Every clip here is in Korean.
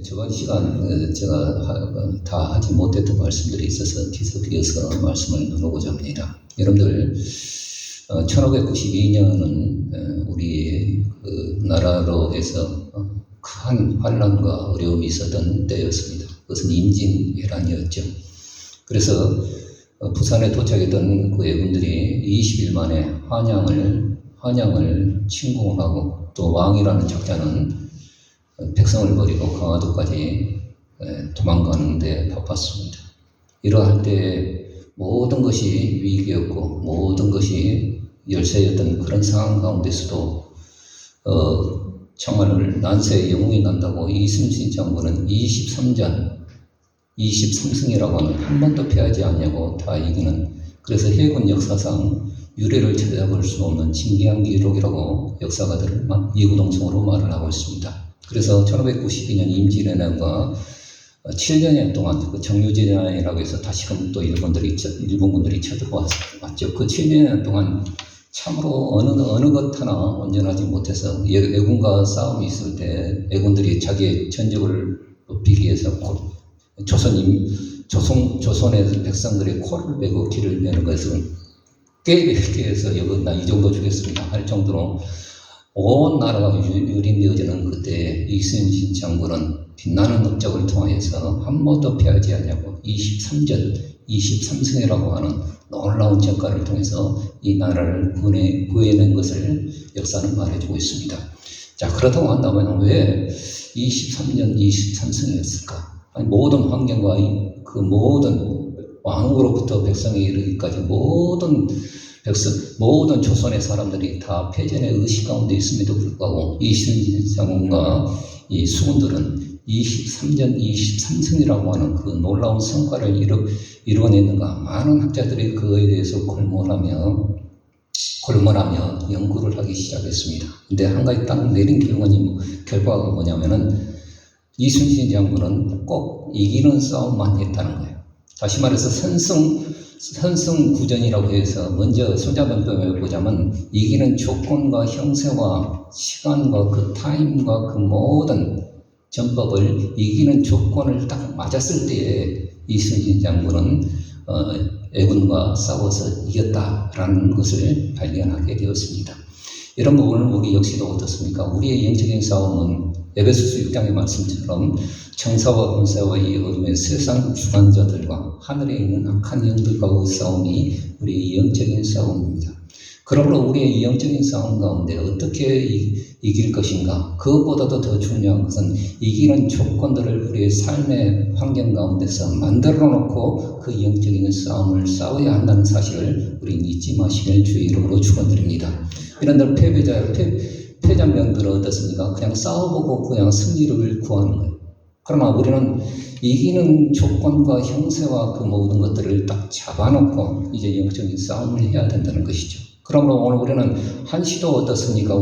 저번 시간 제가 다 하지 못했던 말씀들이 있어서 뒤섞여서 말씀을 나누고자 합니다. 여러분들 1592년은 우리 그 나라로 해서 큰 환란과 어려움이 있었던 때였습니다. 그것은 임진왜란이었죠. 그래서 부산에 도착했던 그 애군들이 20일 만에 한양을 침공하고 또 왕이라는 작자는 백성을 버리고 강화도까지 도망가는데 바빴습니다. 이러할 때 모든 것이 위기였고 모든 것이 열세였던 그런 상황 가운데서도 정말 난세에 영웅이 난다고 이순신 장군은 23승이라고 하는 한 번도 패하지 않냐고 다 이기는, 그래서 해군 역사상 유례를 찾아볼 수 없는 진기한 기록이라고 역사가들은 이구동성으로 말을 하고 있습니다. 그래서 1592년 임진왜란과 7년 동안 그 정유재난이라고 해서 다시금 또 일본군들이 쳐들어왔죠. 그 7년 동안 참으로 어느 것 하나 온전하지 못해서 애군과 싸움이 있을 때 애군들이 자기의 전적을 높이기 위해서 조선의 백성들의 코를 베고 길을 베는 것은 꾀베기 위해서 나 이 정도 주겠습니다 할 정도로 온 나라가 유린되어지는 그때 이순신 장군은 빛나는 업적을 통하여서 한 번도 패하지 않냐고 23승이라고 하는 놀라운 전과를 통해서 이 나라를 구해낸 것을 역사는 말해주고 있습니다. 자, 그렇다고 한다면 왜 23년 23승이었을까? 모든 환경과 그 모든 왕으로부터 백성에 이르기까지 모든 조선의 사람들이 다 패전의 의식 가운데 있음에도 불구하고 이순신 장군과 이 수군들은 23년 23승이라고 하는 그 놀라운 성과를 이루어냈는가? 많은 학자들이 그거에 대해서 골몰하며 연구를 하기 시작했습니다. 근데 한 가지 딱 내린 결과가 뭐냐면은 이순신 장군은 꼭 이기는 싸움만 했다는 거예요. 다시 말해서 선승구전이라고 해서 먼저 손자병법을 보자면 이기는 조건과 형세와 시간과 그 타임과 그 모든 전법을 이기는 조건을 딱 맞았을 때에 이순신 장군은 애군과 싸워서 이겼다라는 것을 발견하게 되었습니다. 이런 부분은 우리 역시도 어떻습니까? 우리의 영적인 싸움은 에베소서 6장의 말씀처럼 천사와 권세와 이 어둠의 세상 주관자들과 하늘에 있는 악한 영들과의 싸움이 우리의 영적인 싸움입니다. 그러므로 우리의 영적인 싸움 가운데 어떻게 이길 것인가? 그것보다도 더 중요한 것은 이기는 조건들을 우리의 삶의 환경 가운데서 만들어 놓고 그 영적인 싸움을 싸워야 한다는 사실을 우리는 잊지 마시길 주의 이름으로 축원드립니다. 이런들 패전병들은 어떻습니까? 그냥 싸워보고 그냥 승리를 구하는 거예요. 그러나 우리는 이기는 조건과 형세와 그 모든 것들을 딱 잡아놓고 이제 영적인 싸움을 해야 된다는 것이죠. 그러므로 오늘 우리는 한시도 어떻습니까?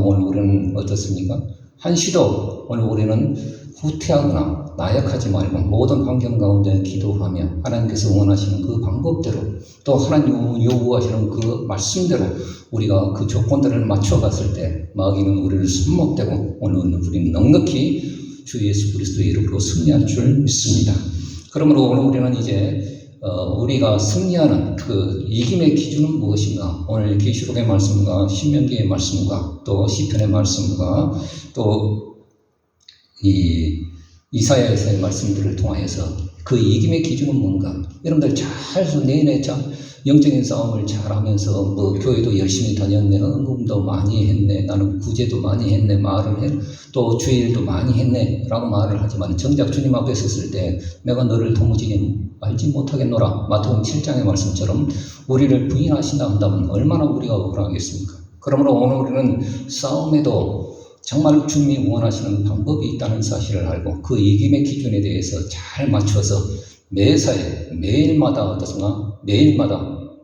한시도 오늘 우리는 후퇴하거나 나약하지 말고 모든 환경 가운데 기도하며 하나님께서 원하시는 그 방법대로 또 하나님 요구하시는 그 말씀대로 우리가 그 조건들을 맞춰갔을 때 마귀는 우리를 손목대고 오늘 우리는 넉넉히 주 예수 그리스도의 이름으로 승리할 줄 믿습니다. 그러므로 오늘 우리는 이제 우리가 승리하는 그 이김의 기준은 무엇인가? 오늘 계시록의 말씀과 신명기의 말씀과 또 시편의 말씀과 또 이 이사야에서의 말씀들을 통하여서 그 이김의 기준은 뭔가? 여러분들 내내 영적인 싸움을 잘하면서 교회도 열심히 다녔네, 헌금도 많이 했네, 나는 구제도 많이 했네, 또 주일도 많이 했네 라고 말을 하지만 정작 주님 앞에 섰을 때 내가 너를 도무지 알지 못하겠노라, 마태복음 7장의 말씀처럼 우리를 부인하신다 한다면 얼마나 우리가 억울하겠습니까? 그러므로 오늘 우리는 싸움에도 정말 주님이 원하시는 방법이 있다는 사실을 알고 그 이김의 기준에 대해서 잘 맞춰서 매사에 매일마다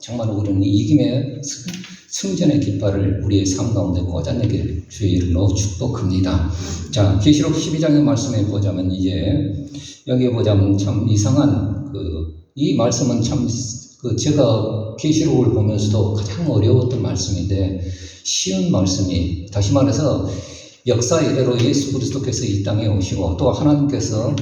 정말 우리는 이김의 승전의 깃발을 우리의 삶 가운데 꽂아내길 주의 이름으로 축복합니다. 자, 계시록 12장의 말씀에 보자면 이제 여기에 보자면 참 이상한 이 말씀은 참 제가 계시록을 보면서도 가장 어려웠던 말씀인데 쉬운 말씀이, 다시 말해서 역사 이래로 예수 그리스도께서 이 땅에 오시고 또 하나님께서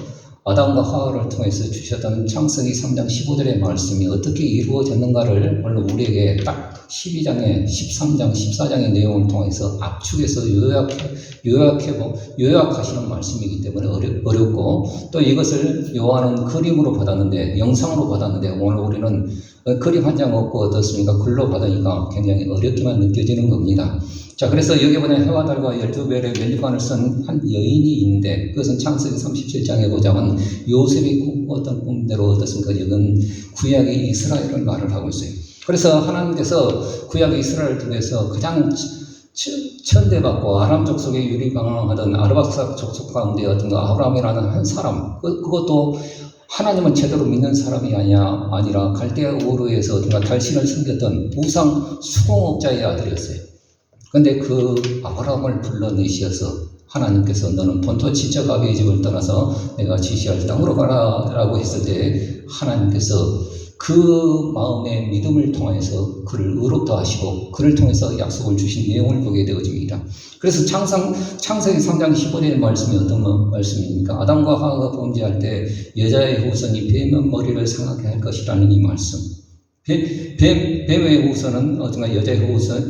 아담과 하와를 통해서 주셨던 창세기 3장 15절의 말씀이 어떻게 이루어졌는가를 오늘 우리에게 딱 12장에 13장 14장의 내용을 통해서 압축해서 요약하시는 말씀이기 때문에 어렵고 또 이것을 요한은 그림으로 받았는데 영상으로 받았는데 오늘 우리는 그림 한 장 없고 어떻습니까? 글로 받으니까 굉장히 어렵게만 느껴지는 겁니다. 자, 그래서 여기 보면 해와 달과 12별의 면류관을 쓴 한 여인이 있는데 그것은 창세기 37장에 보자면 요셉이 꿈꿨던 꿈대로 어떻습니까? 여기는 구약의 이스라엘을 말을 하고 있어요. 그래서 하나님께서 구약의 이스라엘을 통해서 가장 천대받고 아람 족속에 유리방황하던 아르박사 족속 가운데 어떤 아브라함이라는 한 사람 그것도 하나님은 제대로 믿는 사람이 아니라 갈대아 우르에서 어딘가 달신을 섬겼던 우상 수공업자의 아들이었어요. 근데 그 아브라함을 불러내셔서 하나님께서 너는 본토 친척 아비의 집을 떠나서 내가 지시할 땅으로 가라라고 했을 때 하나님께서 그 마음의 믿음을 통해서 그를 의롭다 하시고 그를 통해서 약속을 주신 내용을 보게 되어집니다. 그래서 창세기 3장 15절의 말씀이 어떤 말씀입니까? 아담과 하와가 범죄할 때 여자의 후손이 뱀의 머리를 상하게 할 것이라는 이 말씀. 뱀의 후손은 어떤가 여자의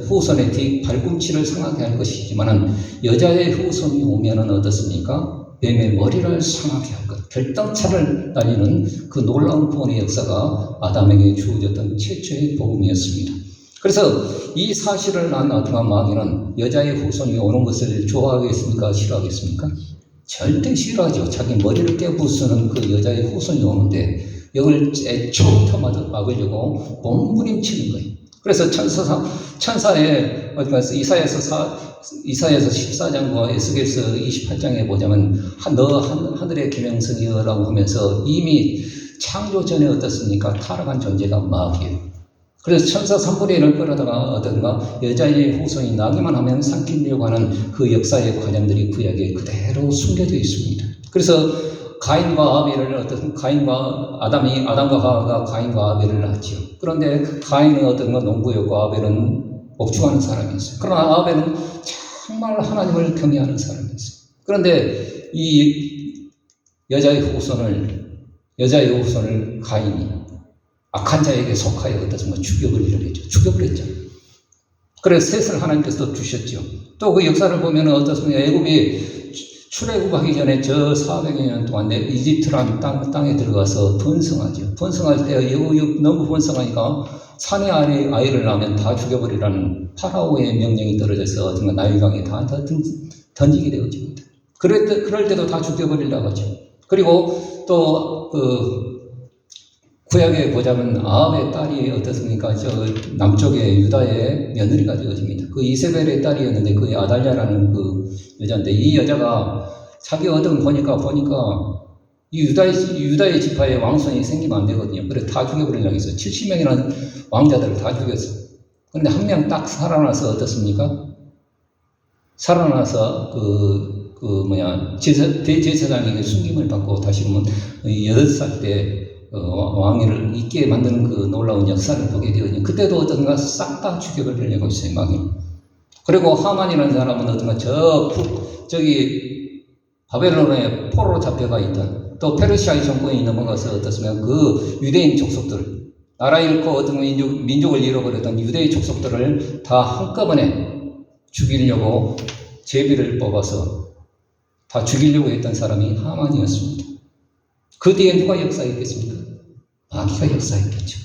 후손의 뒤 발꿈치를 상하게 할 것이지만은 여자의 후손이 오면은 어떻습니까? 뱀의 머리를 상하게 할 것. 결정차를 날리는 그 놀라운 구원의 역사가 아담에게 주어졌던 최초의 복음이었습니다. 그래서 이 사실을 난 아담과 마귀는 여자의 후손이 오는 것을 좋아하겠습니까? 싫어하겠습니까? 절대 싫어하죠. 자기 머리를 깨부수는 그 여자의 후손이 오는데 이걸 애초부터 막으려고 몸부림치는 거예요. 그래서 천사의 이사야서 14장과 에스겔서 28장에 보자면 너 하늘의 기명성이여라고 하면서 이미 창조 전에 어떻습니까? 타락한 존재가 마귀예요. 그래서 천사 3분의 1을 끌어다가 어떤가 여자의 후손이 나기만 하면 삼키려고 하는 그 역사의 과정들이 구약에 그대로 숨겨져 있습니다. 그래서 아담과 하와가 가인과 아벨을 낳았지요. 그런데 가인은 어떤가 농부였고 아벨은 목축하는 사람이었어요. 그러나 아벨은 정말 하나님을 경외하는 사람이었어요. 그런데 이 여자의 후손을 가인이 악한 자에게 속하여 어떻습니까? 죽여버렸죠. 그래서 셋을 하나님께서 주셨죠. 또 그 역사를 보면 어떻습니까? 애굽이 출애굽하기 전에 저 400여 년 동안 이집트라는 땅에 들어가서 번성하죠. 번성할 때 너무 번성하니까 사내 아이를 낳으면 다 죽여버리라는 파라오의 명령이 떨어져서 정말 나일강에 다 던지게 되어집니다. 그럴 때도 다 죽여버리려고 하죠. 그리고 또 구약에 보자면 아합의 딸이 어떻습니까? 저 남쪽의 유다의 며느리가 되어집니다. 그 이세벨의 딸이었는데 그 아달랴라는 그 여자인데 이 여자가 자기 보니까 이 유다의 지파에 왕손이 생기면 안 되거든요. 그래서 다 죽여버리려고 했어요. 70명이라는 왕자들을 다 죽였어요. 그런데 한 명 딱 살아나서 어떻습니까? 살아나서 대제사장에게 숨김을 받고 다시 보면 8살 때 왕위를 잇게 만드는 그 놀라운 역사를 보게 되거든요. 그때도 어떤가 싹 다 죽여버리려고 했어요, 마귀는. 그리고 하만이라는 사람은 어떤가 저기 바벨론의 포로로 잡혀가 있던 또 페르시아의 정권이 넘어가서 어떻습니까? 그 유대인 족속들, 나라 잃고 어떤 민족을 잃어버렸던 유대의 족속들을 다 한꺼번에 죽이려고 제비를 뽑아서 다 죽이려고 했던 사람이 하만이었습니다. 그 뒤에 누가 역사했겠습니까? 마귀가 역사했겠죠.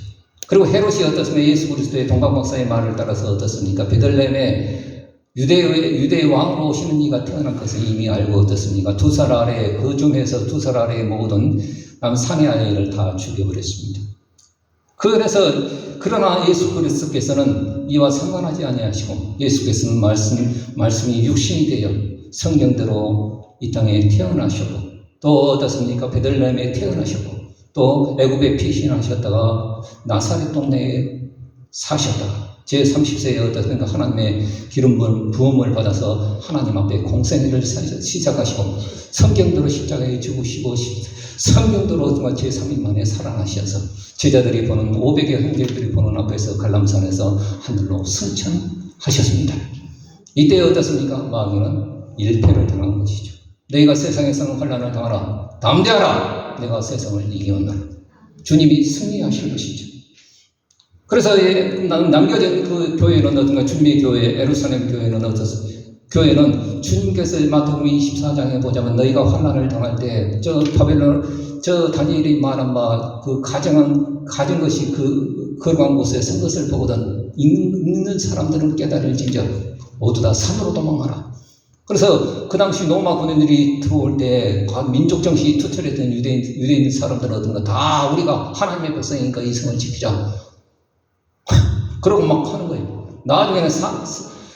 그리고 헤롯이 어떻습니까? 예수 그리스도의 동방박사의 말을 따라서 어떻습니까? 베들레헴에 유대의 왕으로 오시는 이가 태어날 것을 이미 알고 어떻습니까? 2살 아래 그 중에서 2살 아래에 모든 산의 아이를 다 죽여버렸습니다. 그러나 예수 그리스도께서는 이와 상관하지 아니하시고 예수께서는 말씀이 육신이 되어 성경대로 이 땅에 태어나셨고 또 어떻습니까? 베들레헴에 태어나셨고 또 애굽에 피신하셨다가 나사렛 동네에 사셨다가 제30세에 어떻습니까? 하나님의 기름 부음을 받아서 하나님 앞에 공생애를 시작하시고 성경대로 십자가에 죽으시고 성경대로 제3일 만에 살아나셔서 제자들이 보는 500여 형제들이 보는 앞에서 갈람산에서 하늘로 승천하셨습니다. 이때 어떻습니까? 마귀는 일패를 당한 것이죠. 너희가 세상에서는 환난을 당하라. 담대하라. 내가 세상을 이기었노라. 주님이 승리하실 것이죠. 그래서 남겨진 그 교회는 어떤가? 주님의 교회, 예루살렘 교회는 어떻습니까? 교회는 주님께서 마태복음 24장에 보자면 너희가 환난을 당할 때 저 바벨론 저 다니엘이 말한 바 그 가진 것이 그 거룩한 곳에 선 것을 보거든 있는 사람들은 깨달을진저 모두 다 산으로 도망하라. 그래서 그 당시 로마 군인들이 들어올 때 민족 정신이 투철했던 유대인 사람들은 어떤가? 다 우리가 하나님의 백성이니까 이 성을 지키자. 그러고 막 하는 거예요. 나중에는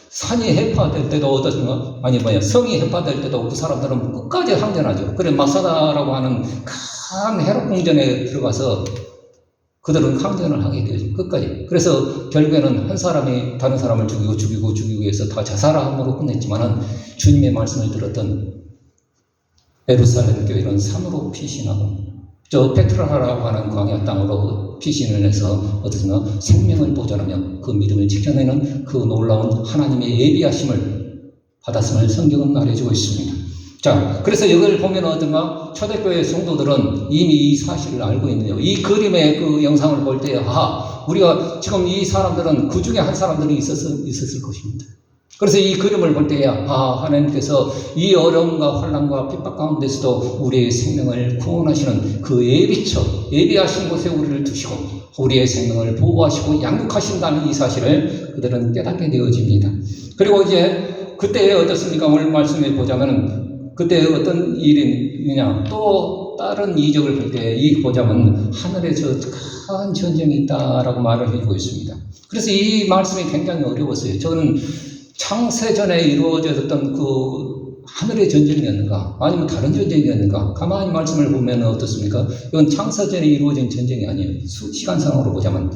산이 해파될 때도 어떻습니까? 성이 해파될 때도 그 사람들은 끝까지 항전하죠. 그래, 마사다라고 하는 큰 해롭 궁전에 들어가서 그들은 항전을 하게 되죠. 끝까지. 그래서 결국에는 한 사람이 다른 사람을 죽이고 해서 다 자살함으로 끝냈지만은 주님의 말씀을 들었던 예루살렘 교회는 산으로 피신하고 저 페트라라고 하는 광야 땅으로 피신을 해서 어떻습니까? 생명을 보존하며 그 믿음을 지켜내는 그 놀라운 하나님의 예비하심을 받았음을 성경은 말해주고 있습니다. 자, 그래서 이걸 보면 어떤가? 초대교회 성도들은 이미 이 사실을 알고 있네요. 이 그림의 그 영상을 볼 때, 우리가 지금 이 사람들은 그 중에 한 사람들이 있었을 것입니다. 그래서 이 그림을 볼 때야, 하나님께서 이 어려움과 환난과 핍박 가운데서도 우리의 생명을 구원하시는 그 예비하신 곳에 우리를 두시고 우리의 생명을 보호하시고 양육하신다는 이 사실을 그들은 깨닫게 되어집니다. 그리고 이제 그때 어떻습니까? 오늘 말씀해 보자면 그때 어떤 일이냐, 또 다른 이적을 볼 때 보자면 하늘에 저 큰 전쟁이 있다라고 말을 해주고 있습니다. 그래서 이 말씀이 굉장히 어려웠어요. 저는 창세전에 이루어졌던 그 하늘의 전쟁이었는가 아니면 다른 전쟁이었는가 가만히 말씀을 보면 어떻습니까? 이건 창세전에 이루어진 전쟁이 아니에요. 시간상으로 보자면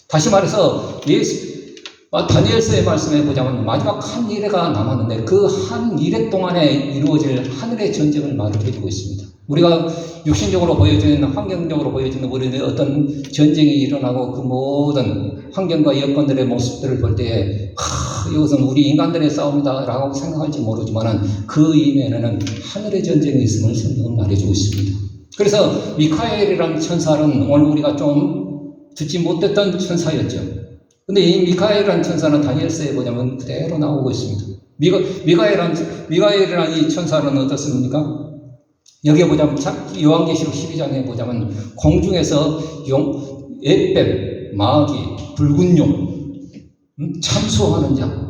다시 말해서 다니엘서의 말씀에 보자면 마지막 한 이래가 남았는데 그 한 이래 동안에 이루어질 하늘의 전쟁을 말을 해주고 있습니다. 우리가 육신적으로 보여지는 환경적으로 보여지는 우리의 어떤 전쟁이 일어나고 그 모든 환경과 여건들의 모습들을 볼 때 이것은 우리 인간들의 싸움이다라고 생각할지 모르지만 그 이면에는 하늘의 전쟁이 있음을 성경은 말해주고 있습니다. 그래서 미카엘이라는 천사는 오늘 우리가 좀 듣지 못했던 천사였죠. 근데 이 미카엘이라는 천사는 다니엘서에 보자면 그대로 나오고 있습니다. 미카엘이라는 이 천사는 어떻습니까? 여기에 보자면 요한계시록 12장에 보자면 공중에서 옅뱀, 마귀, 붉은 용, 참수하는 자,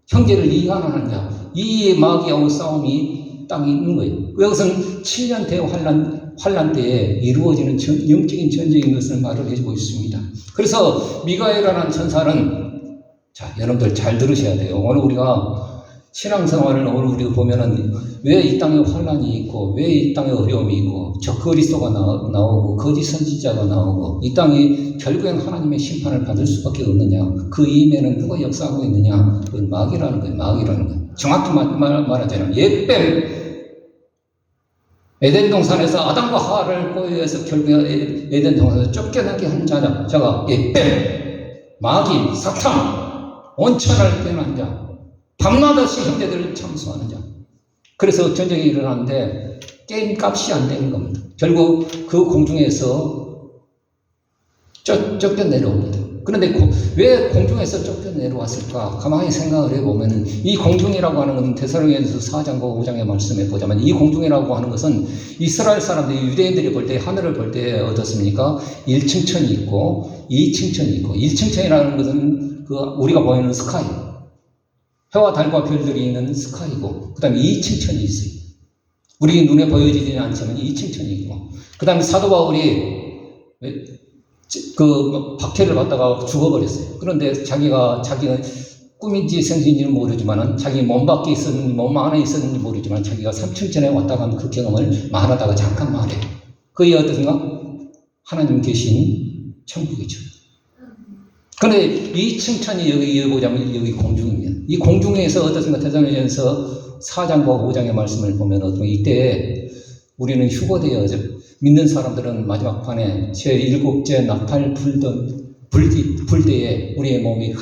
형제를 이간하는 자, 이 마귀하고 싸움이 딱 있는 거예요. 이것은 7년 대환란 때에 이루어지는 영적인 전쟁인 것을 말을 해주고 있습니다. 그래서 미가엘이라는 천사는, 자, 여러분들 잘 들으셔야 돼요. 오늘 우리가 신앙생활을 오늘 우리가 보면은 왜 이 땅에 환란이 있고 왜 이 땅에 어려움이 있고 적그리스도가 나오고 거짓 선지자가 나오고 이 땅이 결국엔 하나님의 심판을 받을 수밖에 없느냐, 그 이면에는 누가 역사하고 있느냐, 그건 마귀라는 거예요. 정확히 말하자면 옅뱀, 에덴 동산에서 아담과 하와를 꼬여서 결국에 에덴 동산에서 쫓겨나게 한 자가 옅뱀, 마귀, 사탄, 온천을 깨는 자, 밤낮없이 형제들을 참수하는 자. 그래서 전쟁이 일어나는데 게임 값이 안 되는 겁니다. 결국 그 공중에서 쫓겨 내려옵니다. 그런데 왜 공중에서 쫓겨 내려왔을까? 가만히 생각을 해보면 이 공중이라고 하는 것은 데살로니가서 4장과 5장의 말씀에 보자면 이 공중이라고 하는 것은 이스라엘 사람들이 유대인들이 볼 때 하늘을 볼 때 어떻습니까? 1층 천이 있고 2층 천이 있고 1층 천이라는 것은 그 우리가 보이는 스카이, 해와 달과 별들이 있는 스카이고, 그 다음에 2층 천이 있어요. 우리 눈에 보여지지는 않지만 2층 천이 있고, 그 다음에 사도 바울이 그 박해를 받다가 죽어버렸어요. 그런데 자기가 꿈인지 생신인지는 모르지만 자기 몸 밖에 있었는지 몸 안에 있었는지 모르지만 자기가 3층 전에 왔다 간 그 경험을 말하다가 잠깐 말해요. 그게 어떻습니까? 하나님 계신 천국이죠. 그런데 2층 천이 여기 보자면 여기 공중입니다. 이 공중에서 어떻습니까? 데살로니가서 4장과 5장의 말씀을 보면 어떤 이때 우리는 휴거되어져 믿는 사람들은 마지막 판에 제7째 나팔 불때에 우리의 몸이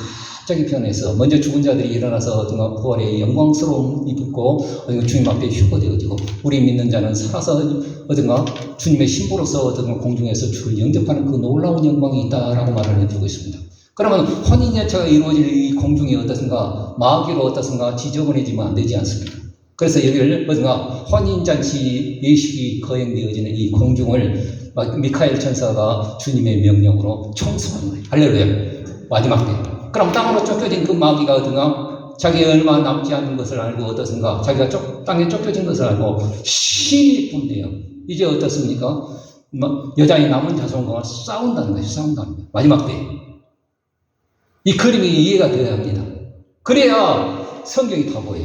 갑자기 변해서 먼저 죽은 자들이 일어나서 어떤가 부활의 영광스러움 입고 주님 앞에 휴거되어지고 우리 믿는 자는 살아서 어떤가 주님의 신부로서 어떤가 공중에서 주를 영접하는 그 놀라운 영광이 있다라고 말을 해주고 있습니다. 그러면 혼인잔치가 이루어질 이 공중이 어떻습니까? 마귀로 어떻습니까? 지저분해지면 안 되지 않습니까? 그래서 여기를 어떤가 혼인잔치 예식이 거행되어지는 이 공중을 미카엘 천사가 주님의 명령으로 청소하는 거예요. 할렐루야. 마지막 때. 그럼 땅으로 쫓겨진 그 마귀가 어떤가 자기 얼마 남지 않은 것을 알고 어떻습니까? 자기가 땅에 쫓겨진 것을 알고 심히 분해요. 이제 어떻습니까? 여자의 남은 자손과 싸운다는 것이 싸운다는 거예요. 마지막 때. 이 그림이 이해가 되어야 합니다. 그래야 성경이 다 보여요.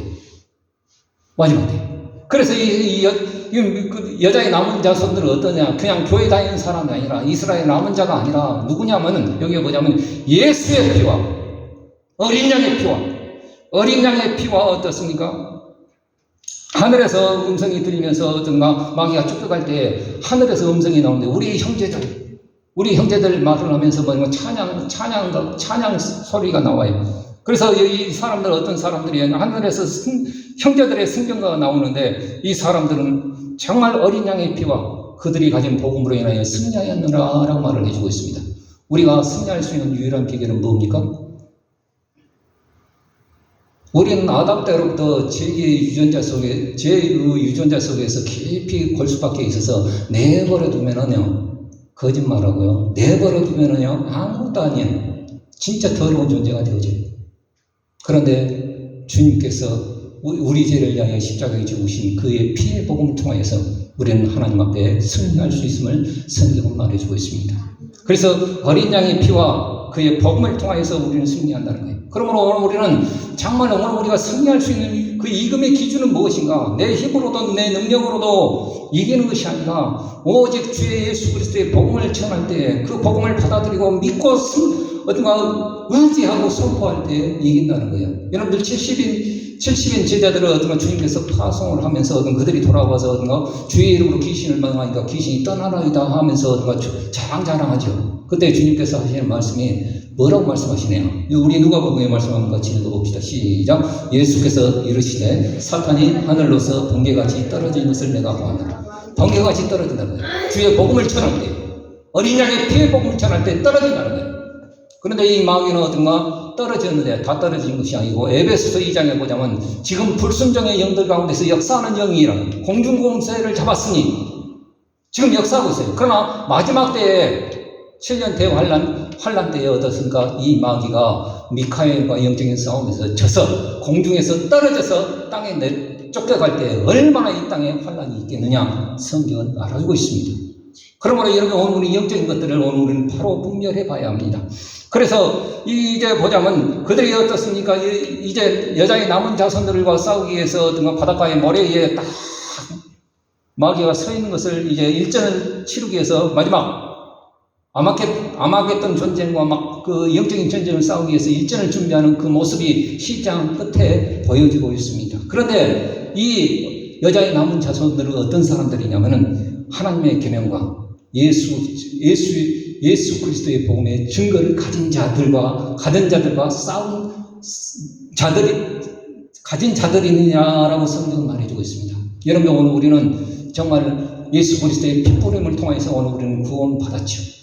마지막 때. 그래서 그 여자의 남은 자손들은 어떠냐? 그냥 교회 다니는 사람이 아니라 이스라엘 남은 자가 아니라 누구냐면은 여기에 뭐냐면 예수의 피와 어린 양의 피와 어떻습니까? 하늘에서 음성이 들리면서 어떤가 마귀가 쫓겨갈 때 하늘에서 음성이 나오는데 우리 형제들 말을 하면서 뭐냐면 찬양 소리가 나와요. 그래서 이 사람들 어떤 사람들이 하늘에서 형제들의 승전가가 나오는데 이 사람들은 정말 어린 양의 피와 그들이 가진 복음으로 인하여 승리하였느라라고 말을 해주고 있습니다. 우리가 승리할 수 있는 유일한 비결은 뭡니까? 우리는 아담 때로부터 죄의 유전자 속에서 깊이 골수박혀 있어서 내버려 두면은요 거짓말하고요 내버려 두면은요 아무것도 아닌 진짜 더러운 존재가 되어져요. 그런데 주님께서 우리 죄를 위하여 십자가에 죽으신 그의 피의 복음을 통하여서 우리는 하나님 앞에 승리할 수 있음을 성경은 말해주고 있습니다. 그래서 어린 양의 피와 그의 복음을 통하여서 우리는 승리한다는 거예요. 그러므로 오늘 우리는 정말 오늘 우리가 승리할 수 있는 그 이금의 기준은 무엇인가? 내 힘으로도 내 능력으로도 이기는 것이 아니라 오직 주의 예수 그리스도의 복음을 전할 때 그 복음을 받아들이고 믿고 어떤가 의지하고 선포할 때 이긴다는 거예요. 여러분들 70인 제자들을 어떤가 주님께서 파송을 하면서 어떤 그들이 돌아와서 어떤가 주의 이름으로 귀신을 망하니까 귀신이 떠나라이다 하면서 어떤가 자랑하죠. 그때 주님께서 하시는 말씀이 뭐라고 말씀하시네요. 우리 누가복음에 말씀하는 같이 읽어봅시다. 시작. 예수께서 이르시되 사탄이 하늘로서 번개같이 떨어진 것을 내가 보았노라. 번개같이 떨어진다는 거예요. 주의 복음을 전할 때 어린 양의 피의 복음을 전할 때 떨어진다는 거예요. 그런데 이 마귀는 어떤가 떨어졌는데 다 떨어진 것이 아니고 에베소서 2장에 보자면 지금 불순종의 영들 가운데서 역사하는 영이라는 공중공세를 잡았으니 지금 역사하고 있어요. 그러나 마지막 때에 7년 대환란 때에 어떻습니까? 이 마귀가 미카엘과 영적인 싸움에서 져서 공중에서 떨어져서 땅에 쫓겨갈 때 얼마나 이 땅에 환란이 있겠느냐 성경은 알아주고 있습니다. 그러므로 여러분 오늘 우리 영적인 것들을 오늘 우리는 바로 분별해 봐야 합니다. 그래서 이제 보자면 그들이 어떻습니까? 이제 여자의 남은 자손들과 싸우기 위해서 어떤 바닷가의 모래 위에 딱 마귀가 서 있는 것을 이제 일전을 치르기 위해서 마지막 아마겟돈 전쟁과 막 그 영적인 전쟁을 싸우기 위해서 일전을 준비하는 그 모습이 10장 끝에 보여지고 있습니다. 그런데 이 여자의 남은 자손들은 어떤 사람들이냐면은 하나님의 계명과 예수 그리스도의 복음의 증거를 가진 자들과 싸운 가진 자들이느냐라고 성경은 말해주고 있습니다. 여러분 오늘 우리는 정말 예수 그리스도의 핏부림을 통해서 오늘 우리는 구원받았죠.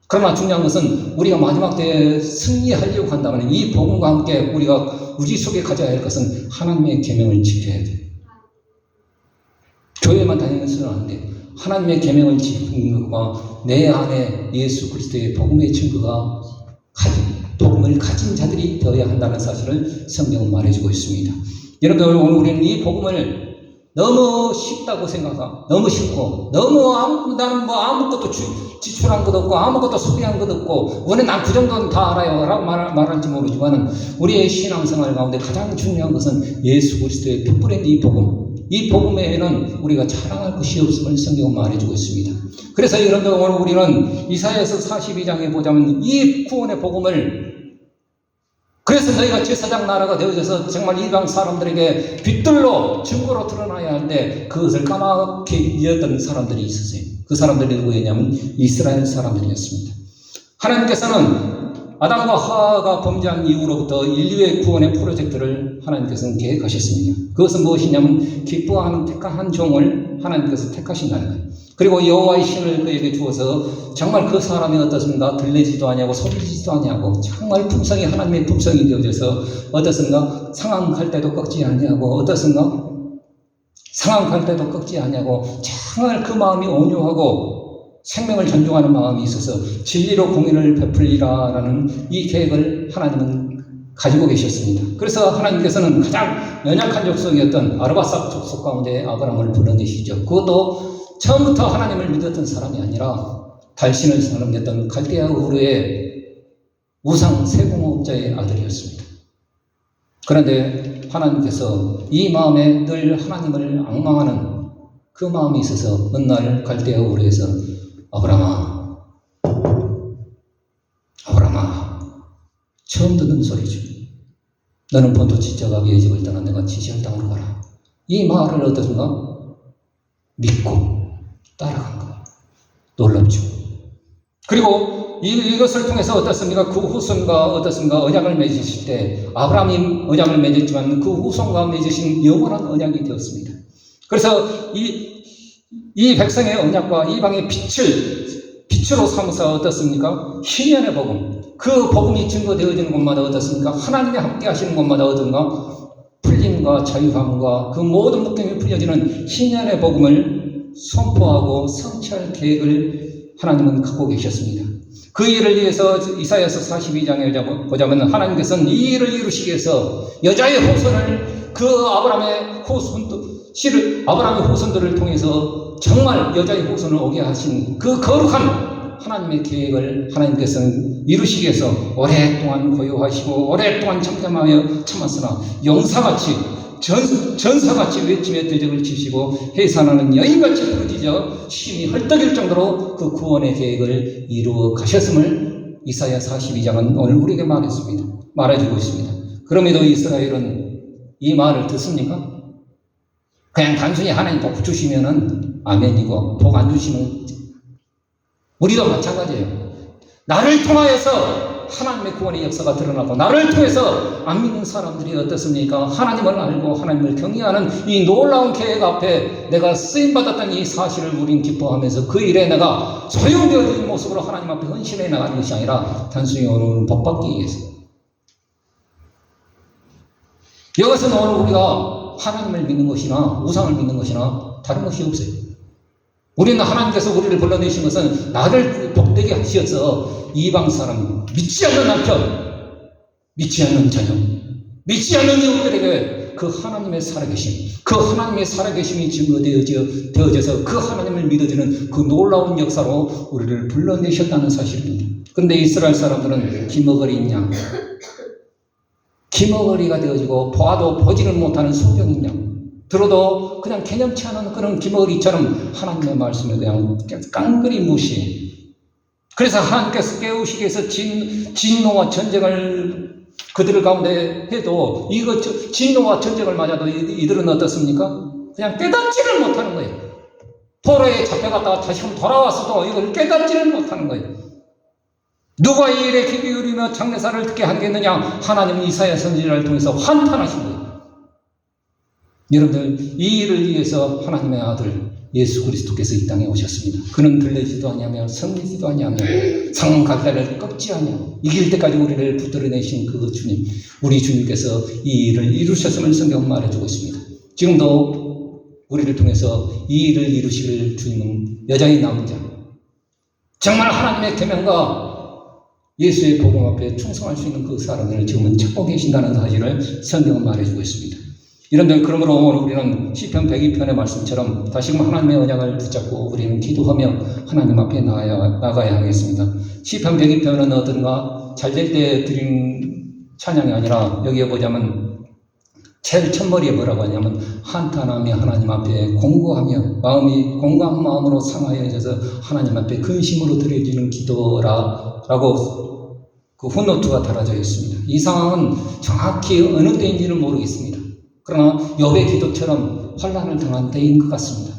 그러나 중요한 것은 우리가 마지막 때에 승리하려고 한다면 이 복음과 함께 우리가 우리 속에 가져야 할 것은 하나님의 계명을 지켜야 돼요. 교회만 다니면서는 안 돼요. 하나님의 계명을 지키는 것과 내 안에 예수 그리스도의 복음의 증거가 복음을 가진 자들이 되어야 한다는 사실을 성경은 말해주고 있습니다. 여러분 오늘 우리는 이 복음을 너무 쉽다고 생각하고 너무 쉽고 너무 나는 뭐 아무것도 지출한 것도 없고 아무것도 소비한 것도 없고 원래 난 그 정도는 다 알아요 라고 말할지 모르지만 우리의 신앙생활 가운데 가장 중요한 것은 예수 그리스도의 핏부린 이 복음에는 우리가 자랑할 것이 없음을 성경은 말해주고 있습니다. 그래서 여러분들 오늘 우리는 이사야서 42장에 보자면 이 구원의 복음을 그래서 너희가 제사장 나라가 되어져서 정말 이방 사람들에게 빛들로 증거로 드러나야 하는데 그것을 까맣게 여던 사람들이 있었어요. 그 사람들이 누구였냐면 이스라엘 사람들이었습니다. 하나님께서는 아담과 하와가 범죄한 이후로부터 인류의 구원의 프로젝트를 하나님께서는 계획하셨습니다. 그것은 무엇이냐면 기뻐하는 택한 한 종을 하나님께서 택하신다는 거예요. 그리고 여호와의 신을 그에게 주어서 정말 그 사람이 어떻습니까? 들리지도 아니하고 소리지도 아니하고 정말 품성이 하나님의 품성이 되어져서 어떻습니까? 상황 갈 때도 꺾지 아니하고 어떻습니까? 상황 갈 때도 꺾지 아니하고 정말 그 마음이 온유하고 생명을 존중하는 마음이 있어서 진리로 공의를 베풀리라라는 이 계획을 하나님은 가지고 계셨습니다. 그래서 하나님께서는 가장 연약한 족속이었던 아르바삭 족속 가운데 아브라함을 불러내시죠. 그것도 처음부터 하나님을 믿었던 사람이 아니라 달신을 섬겼던 갈대아 우르의 우상 세공업자의 아들이었습니다. 그런데 하나님께서 이 마음에 늘 하나님을 앙망하는 그 마음이 있어서 어느 날 갈대아 우르에서 아브라함아, 아브라함아, 처음 듣는 소리죠. 너는 본토 지적 아비의 집을 떠나 내가 지시할 땅으로 가라. 이 말을 어떻습니까? 믿고 따라간 거예요. 놀랍죠. 그리고 이것을 통해서 어떻습니까? 그 후손과 어떻습니까? 언약을 맺으실 때 아브라함이 언약을 맺었지만 그 후손과 맺으신 영원한 언약이 되었습니다. 그래서 이 백성의 언약과 이방의 빛으로 삼아서 어떻습니까? 희년의 복음, 그 복음이 증거되어지는 곳마다 어떻습니까? 하나님이 함께 하시는 곳마다 어떤가? 풀림과 자유함과 그 모든 목적이 풀려지는 희년의 복음을 선포하고 성취할 계획을 하나님은 갖고 계셨습니다. 그 일을 위해서 이사야서 42장에 보자면 하나님께서는 이 일을 이루시기 위해서 여자의 후손을 그 아브라함의 후손들을 통해서 정말 여자의 후손을 오게 하신 그 거룩한 하나님의 계획을 하나님께서는 이루시기 위해서 오랫동안 고요하시고 오랫동안 잠잠하여 참았으나 용사같이 전사같이 외침에 대적을 치시고 해산하는 여인같이 부르짖어 심히 헐떡일 정도로 그 구원의 계획을 이루어 가셨음을 이사야 42장은 오늘 우리에게 말해주고 있습니다. 그럼에도 이스라엘은 이 말을 듣습니까? 그냥 단순히 하나님 복 주시면은 아멘이고 복 안 주시면 우리도 마찬가지예요. 나를 통하여서 하나님의 구원의 역사가 드러나고 나를 통해서 안 믿는 사람들이 어떻습니까? 하나님을 알고 하나님을 경외하는 이 놀라운 계획 앞에 내가 쓰임받았다는 이 사실을 우린 기뻐하면서 그 일에 내가 소용되어진 모습으로 하나님 앞에 헌신해 나가는 것이 아니라 단순히 오늘 복받기 위해서. 이것은 오늘 우리가 하나님을 믿는 것이나 우상을 믿는 것이나 다른 것이 없어요. 우리는 하나님께서 우리를 불러내신 것은 나를 복되게 하셔서 이방 사람, 믿지 않는 남편, 믿지 않는 자녀, 믿지 않는 이웃들에게 그 하나님의 살아계심, 그 하나님의 살아계심이 증거되어져서 그 하나님을 믿어주는 그 놀라운 역사로 우리를 불러내셨다는 사실입니다. 그런데 이스라엘 사람들은 기머거리인 양, 기머거리가 되어지고 보아도 보지를 못하는 소경인 양, 들어도 그냥 개념치 않은 그런 기머거리처럼 하나님의 말씀에 그냥 깡그리 무시. 그래서 하나님께서 깨우시기 위해서 진노와 전쟁을 그들 가운데 해도 이거 진노와 전쟁을 맞아도 이들은 어떻습니까? 그냥 깨닫지를 못하는 거예요. 포로에 잡혀갔다가 다시 한번 돌아왔어도 이걸 깨닫지를 못하는 거예요. 누가 이 일에 귀 기울이며 장례사를 듣게 하겠느냐? 하나님은 이사야 선지자를 통해서 환탄하신 거예요. 여러분들, 이 일을 위해서 하나님의 아들 예수 그리스도께서 이 땅에 오셨습니다. 그는 들리지도 아니하며 성리지도 아니하며 상한 갈대를 꺾지 아니하고 이길 때까지 우리를 붙들어내신 그 주님, 우리 주님께서 이 일을 이루셨음을 성경은 말해주고 있습니다. 지금도 우리를 통해서 이 일을 이루실 주님은 여자의 남은 자, 정말 하나님의 계명과 예수의 복음 앞에 충성할 수 있는 그 사람을 지금은 찾고 계신다는 사실을 성경은 말해주고 있습니다. 이런데 그러므로 오늘 우리는 시편 102편의 말씀처럼 다시금 하나님의 언약을 붙잡고 우리는 기도하며 하나님 앞에 나가야 하겠습니다. 시편 102편은 어떤가 잘될 때 드린 찬양이 아니라 여기에 보자면 제일 첫머리에 뭐라고 하냐면 한탄하며 하나님 앞에 공고한 마음으로 상하여져서 하나님 앞에 근심으로 드려지는 기도라고 그 훗노트가 달아져 있습니다. 이 상황은 정확히 어느 때인지는 모르겠습니다. 그러나 욥의 기도처럼 환난을 당한 때인 것 같습니다.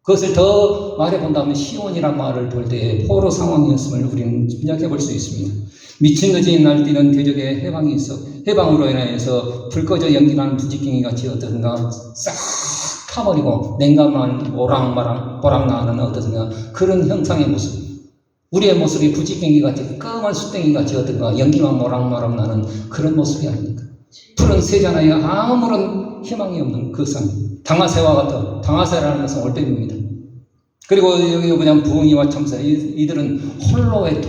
그것을 더 말해본다면 시온이란 말을 볼 때에 포로 상황이었음을 우리는 짐작해 볼 수 있습니다. 미친 듯이 날뛰는 대적의 해방이 있어 해방으로 인해서 불 꺼져 연기나는 부지깽이 같이 어떤가 싹 타버리고 냉감한 오락나는 어떤가 그런 형상의 모습. 우리의 모습이 부지깽이 같이 까만 숯댕이 같이 어떤가 연기만 모락모락 나는 그런 모습이 아닙니까? 푸른 세잖아요. 아무런 희망이 없는 그 삶. 당하새와 같은 당하새라는 것은 올빼미입니다. 그리고 여기 보면 부엉이와 참새 이들은 홀로의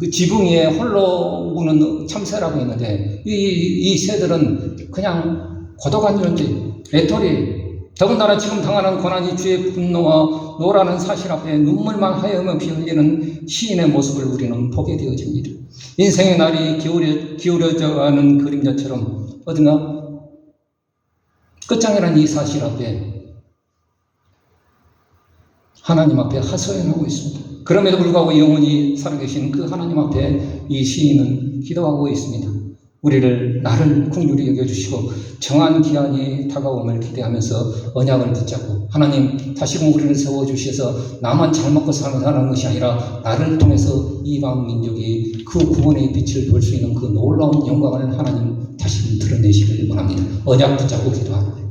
그 지붕 위에 홀로 우는 참새라고 했는데 이 새들은 그냥 고독한 존재, 애토리. 더군다나 지금 당하는 고난이 주의 분노와 노라는 사실 앞에 눈물만 하여며 피 흘리는 시인의 모습을 우리는 보게 되어집니다. 인생의 날이 기울어져가는 그림자처럼 어딘가 끝장이라는 이 사실 앞에 하나님 앞에 하소연하고 있습니다. 그럼에도 불구하고 영원히 살아계신 그 하나님 앞에 이 시인은 기도하고 있습니다. 우리를 나를 긍휼히 여겨주시고 정한 기한이 다가옴을 기대하면서 언약을 붙잡고 하나님 다시금 우리를 세워주셔서 나만 잘 먹고 살아가는 것이 아니라 나를 통해서 이방 민족이 그 구원의 빛을 볼 수 있는 그 놀라운 영광을 하나님 다시금 드러내시길 원합니다. 언약 붙잡고 기도하는 거예요.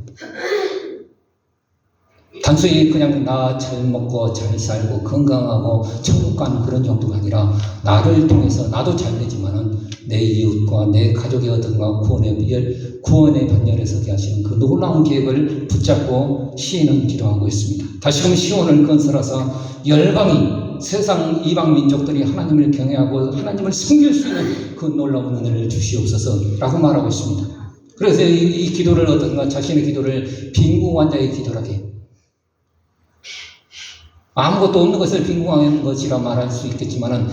단순히 그냥 나 잘 먹고 잘 살고 건강하고 천국 가는 그런 정도가 아니라 나를 통해서 나도 잘 되지만은 내 이웃과 내 가족의 어떤가 구원의 반열에 서게 하시는 그 놀라운 계획을 붙잡고 시인은 기도하고 있습니다. 다시금 시온을 건설하사 열방이 세상 이방 민족들이 하나님을 경외하고 하나님을 섬길 수 있는 그 놀라운 은혜를 주시옵소서라고 말하고 있습니다. 그래서 이 기도를 어떤가 자신의 기도를 빈궁환자의 기도라게 아무것도 없는 것을 빈궁한 것이라 말할 수 있겠지만은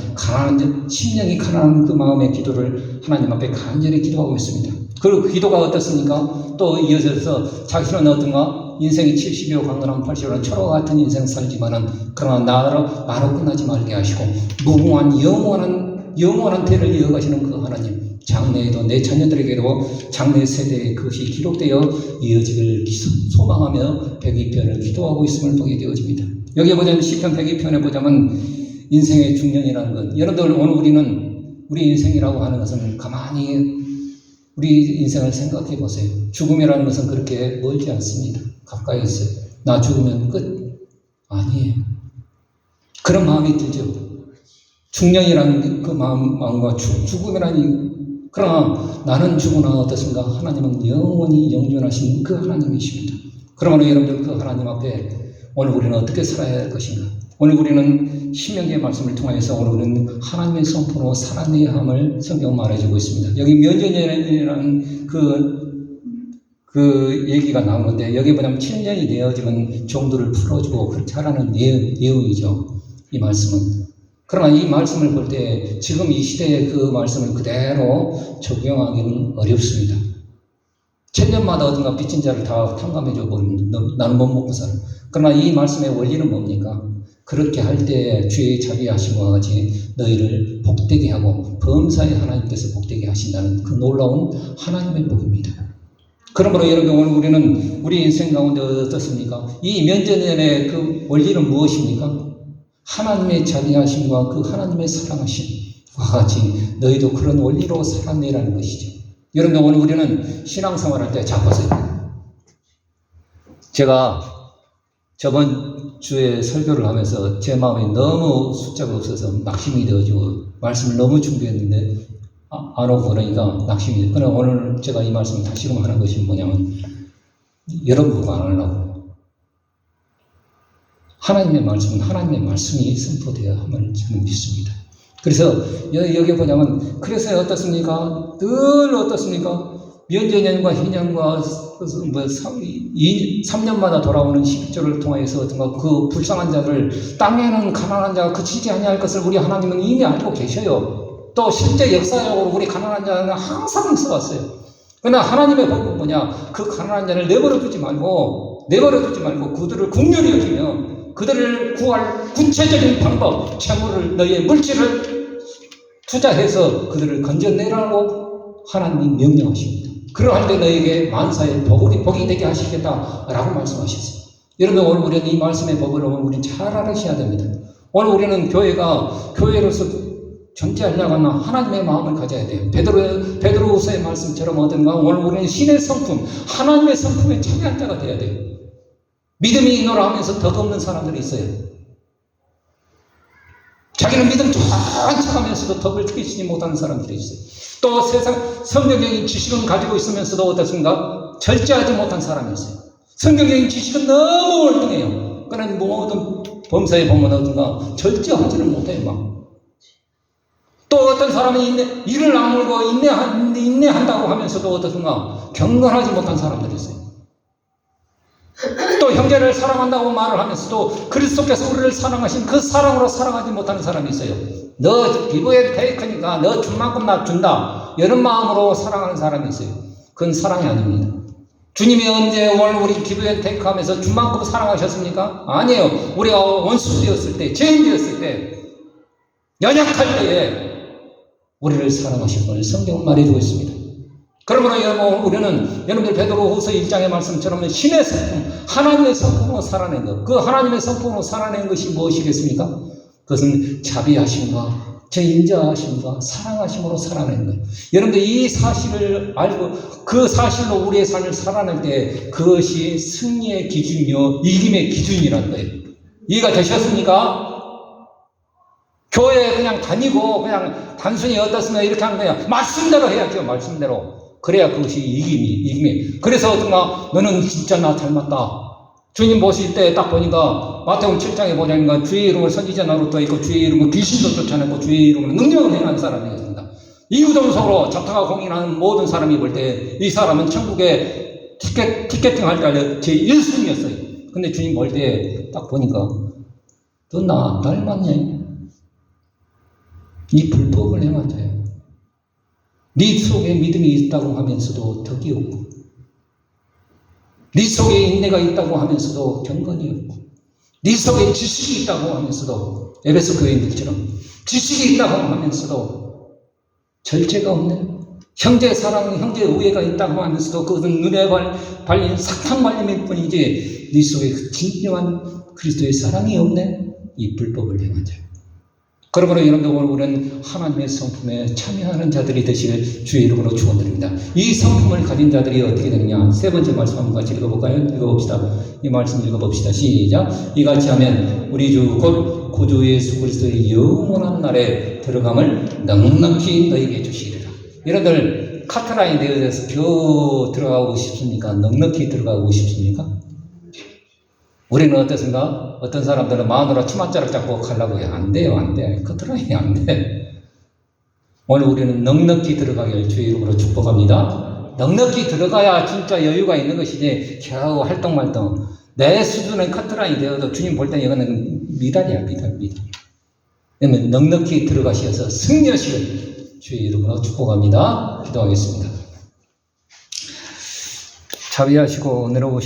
심령이 가난한 그 마음의 기도를 하나님 앞에 간절히 기도하고 있습니다. 그리고 그 기도가 어떻습니까? 또 이어져서 자신은 어떤가 인생이 70여 강건한 80여는 초록 같은 인생 살지만은 그러나 나로 끝나지 말게 하시고 무궁한 영원한 대를 이어가시는 그 하나님 장래에도 내 자녀들에게도 장래 세대에 그것이 기록되어 이어지길 소망하며 102편을 기도하고 있음을 보게 되어집니다. 여기에 보자면 시편 102편에 보자면 인생의 중년이라는 것. 여러분들 오늘 우리는 우리 인생이라고 하는 것은 가만히 우리 인생을 생각해 보세요. 죽음이라는 것은 그렇게 멀지 않습니다. 가까이 있어요. 나 죽으면 끝? 아니에요. 그런 마음이 들죠. 중년이라는 그 마음과 죽음이라는 그러나 나는 죽으나 어떻습니까? 하나님은 영원히 영존하신 그 하나님이십니다. 그러므로 여러분들 그 하나님 앞에 오늘 우리는 어떻게 살아야 할 것인가? 오늘 우리는 신명기의 말씀을 통해서 오늘 우리는 하나님의 선포로 살아내야 함을 성경 말해주고 있습니다. 여기 면전이라는 그 얘기가 나오는데 여기 보면 7년이 되어지면 종들을 풀어주고 그렇게 하라는 내용이죠. 이 말씀은. 그러나 이 말씀을 볼 때 지금 이 시대의 그 말씀을 그대로 적용하기는 어렵습니다. 1000년마다 어딘가 빚진 자를 다 탕감해줘 버리면 나는 못 먹고 살아. 그러나 이 말씀의 원리는 뭡니까? 그렇게 할 때 주의 자비하심과 같이 너희를 복되게 하고 범사에 하나님께서 복되게 하신다는 그 놀라운 하나님의 복입니다. 그러므로 여러분 오늘 우리는 우리 인생 가운데 어떻습니까? 이 면전의 그 원리는 무엇입니까? 하나님의 자비하심과 그 하나님의 사랑하심과 같이 너희도 그런 원리로 살아내라는 것이죠. 여러분 오늘 우리는 신앙생활할 때 자 보세요. 제가 저번 주에 설교를 하면서 제 마음에 너무 숫자가 없어서 낙심이 되어지고 말씀을 너무 준비했는데 안 오고 그러니까 낙심이 돼요. 그러나 오늘 제가 이 말씀을 다시금 하는 것이 뭐냐면 여러분 보고 안 하려고 하나님의 말씀은 하나님의 말씀이 선포되어야 함을 저는 믿습니다. 그래서 여기 보자면 그래서 어떻습니까? 늘 어떻습니까? 면제년과 희년과 3년마다 돌아오는 12조를 통해서 어떤가 그 불쌍한 자들 땅에는 가난한 자가 그치지 아니할 것을 우리 하나님은 이미 알고 계셔요. 또 실제 역사적으로 우리 가난한 자는 항상 있어 왔어요. 그러나 하나님의 법은 뭐냐? 그 가난한 자를 내버려 두지 말고 그들을 긍휼히 여기며 그들을 구할 구체적인 방법, 채무를 너희의 물질을 투자해서 그들을 건져내라고 하나님이 명령하십니다. 그러할 때 너에게 만사의 복이 되게 하시겠다라고 말씀하셨어요. 여러분, 오늘 우리는 이 말씀의 법을 우리는 잘 알으셔야 됩니다. 오늘 우리는 교회로서 존재하려고 하면 하나님의 마음을 가져야 돼요. 베드로후서의 말씀처럼 어떤가, 오늘 우리는 신의 성품, 하나님의 성품에 참여한 자가 되어야 돼요. 믿음이 있노라 하면서 덕 없는 사람들이 있어요. 자기는 믿음 쫙쫙하면서도 덕을 지키지 못하는 사람들이 있어요. 또 세상 성경적인 지식은 가지고 있으면서도 어떻습니까? 절제하지 못한 사람이 있어요. 성경적인 지식은 너무 월등해요. 그런 모든 범사에 보면 어떤가 절제하지를 못해요. 막. 또 어떤 사람은 이를 악물고 인내한다고 하면서도 어떻습니까? 경건하지 못한 사람들이 있어요. 또 형제를 사랑한다고 말을 하면서도 그리스도께서 우리를 사랑하신 그 사랑으로 사랑하지 못하는 사람이 있어요. 너 기브에 테이크니까 너 준 만큼 나 준다, 이런 마음으로 사랑하는 사람이 있어요. 그건 사랑이 아닙니다. 주님이 언제 오늘 우리 기브에 테이크 하면서 준 만큼 사랑하셨습니까? 아니에요. 우리가 원수 되었을 때, 죄인 되었을 때, 연약할 때에 우리를 사랑하셨음을 성경은 말해주고 있습니다. 그러므로 여러분, 우리는 여러분들 베드로후서 1장의 말씀처럼 신의 성품, 하나님의 성품으로 살아낸 것, 그 하나님의 성품으로 살아낸 것이 무엇이겠습니까? 그것은 자비하심과 인자하심과 사랑하심으로 살아낸 것. 여러분들 이 사실을 알고 그 사실로 우리의 삶을 살아낼 때 그것이 승리의 기준이요 이김의 기준이라는 거예요. 이해가 되셨습니까? 교회에 그냥 다니고 그냥 단순히 어떻습니까 이렇게 하는 거야. 말씀대로 해야죠. 말씀대로. 그래야 그것이 이김이. 그래서 어떤가, 너는 진짜 나 닮았다. 주님 모실 때 딱 보니까 마태복음 7장에 보니까 주의 이름으로 선지자 노릇도 있고 주의 이름으로 귀신도 쫓아내고 주의 이름으로 능력을 행하는 사람이었습니다. 이구동성으로 잡다가 공인하는 모든 사람이 볼 때 이 사람은 천국에 티켓팅 할 때 제 1순위였어요. 근데 주님 볼 때 딱 보니까 너 나 닮았네. 이 불법을 행한 자야. 네 속에 믿음이 있다고 하면서도 덕이 없고, 네 속에 인내가 있다고 하면서도 경건이 없고, 네 속에 지식이 있다고 하면서도 에베소 교인들처럼 지식이 있다고 하면서도 절제가 없네. 형제 사랑, 형제 우애가 있다고 하면서도 그것은 눈에 발린 사탕 발림일 뿐이지 네 속에 그 진정한 그리스도의 사랑이 없네. 이 불법을 행한 자야. 그러므로 여러분들, 오늘 우리는 하나님의 성품에 참여하는 자들이 되시길 주의 이름으로 축원드립니다. 이 성품을 가진 자들이 어떻게 되느냐? 세 번째 말씀 한번 같이 읽어볼까요? 읽어봅시다. 이 말씀 읽어봅시다. 시작. 이같이 하면 우리 주 곧 구주 예수 그리스도의 영원한 날에 들어감을 넉넉히 너희에게 주시리라. 여러분들 카트라인 되어서 겨우 들어가고 싶습니까? 넉넉히 들어가고 싶습니까? 우리는 어떻습니까? 어떤 사람들은 마누라 치맛자락 잡고 가려고 해요. 안 돼요, 안 돼. 커트라인이 안 돼. 오늘 우리는 넉넉히 들어가길 주의 이름으로 축복합니다. 넉넉히 들어가야 진짜 여유가 있는 것이지, 겨우 할똥말똥. 내 수준의 커트라인이 되어도 주님 볼 때는 이거는 미달이야, 미달. 그러면 넉넉히 들어가셔서 승리하시길 주의 이름으로 축복합니다. 기도하겠습니다. 자비하시고 은혜로우신